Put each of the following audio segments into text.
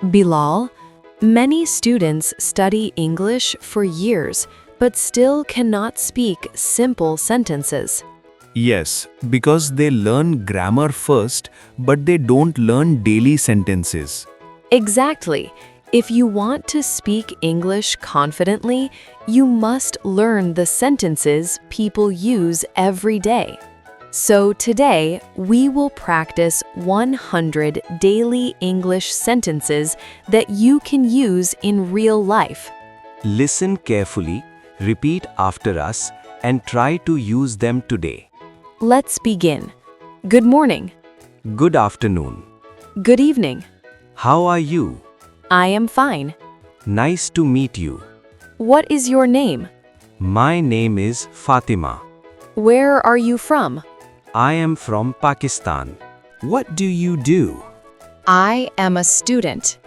Bilal, many students study English for years but still cannot speak simple sentences. Yes, because they learn grammar first, but they don't learn daily sentences. Exactly. If you want to speak English confidently, you must learn the sentences people use every day. So today, we will practice 100 daily English sentences that you can use in real life. Listen carefully, repeat after us, and try to use them today. Let's begin. Good morning. Good afternoon. Good evening. How are you? I am fine. Nice to meet you. What is your name? My name is Fatima. Where are you from? I am from Pakistan. What do you do? I am a student.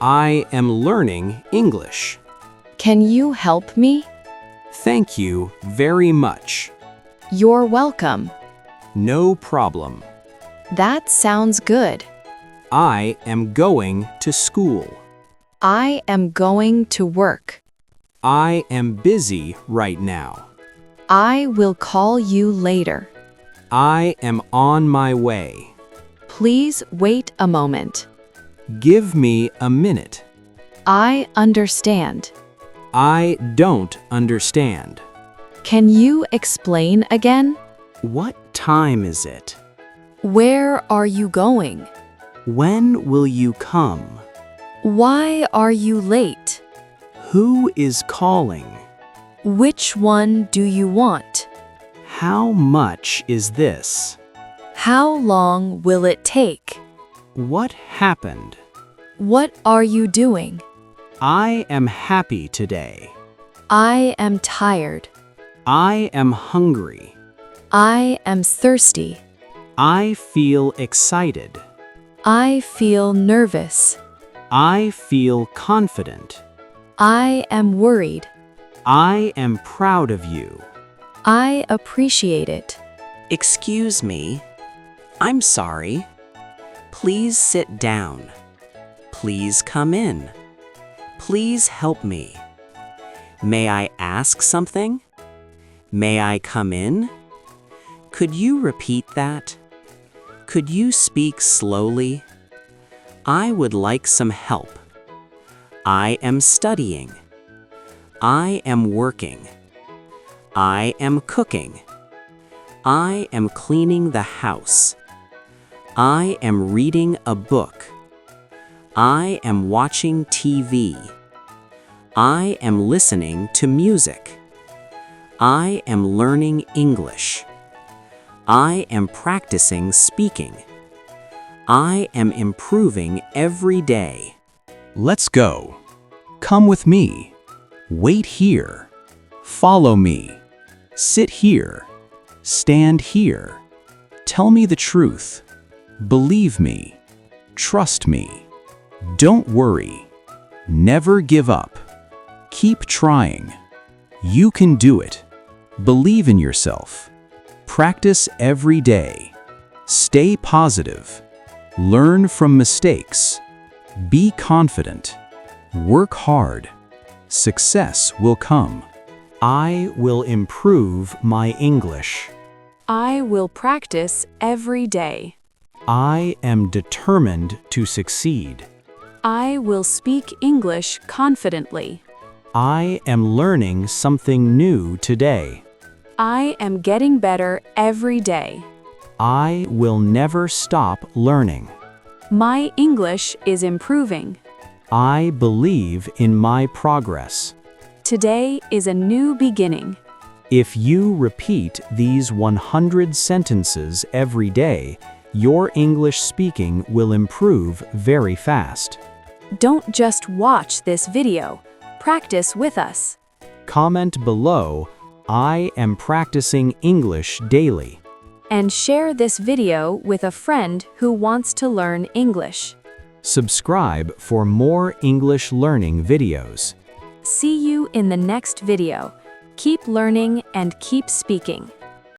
I am learning English. Can you help me? Thank you very much. You're welcome. No problem. That sounds good. I am going to school. I am going to work. I am busy right now. I will call you later. I am on my way. Please wait a moment. Give me a minute. I understand. I don't understand. Can you explain again? What time is it? Where are you going? When will you come? Why are you late? Who is calling? Which one do you want? How much is this? How long will it take? What happened? What are you doing? I am happy today. I am tired. I am hungry. I am thirsty. I feel excited. I feel nervous. I feel confident. I am worried. I am proud of you. I appreciate it. Excuse me. I'm sorry. Please sit down. Please come in. Please help me. May I ask something? May I come in? Could you repeat that? Could you speak slowly? I would like some help. I am studying. I am working. I am cooking. I am cleaning the house. I am reading a book. I am watching TV. I am listening to music. I am learning English. I am practicing speaking. I am improving every day. Let's go. Come with me. Wait here. Follow me. Sit here. Stand here. Tell me the truth. Believe me. Trust me. Don't worry. Never give up. Keep trying. You can do it. Believe in yourself. Practice every day. Stay positive. Learn from mistakes. Be confident. Work hard. Success will come. I will improve my English. I will practice every day. I am determined to succeed. I will speak English confidently. I am learning something new today. I am getting better every day. I will never stop learning. My English is improving. I believe in my progress. Today is a new beginning. If you repeat these 100 sentences every day, your English speaking will improve very fast. Don't just watch this video. Practice with us. Comment below, I am practicing English daily. And share this video with a friend who wants to learn English. Subscribe for more English learning videos. See you in the next video. Keep learning and keep speaking.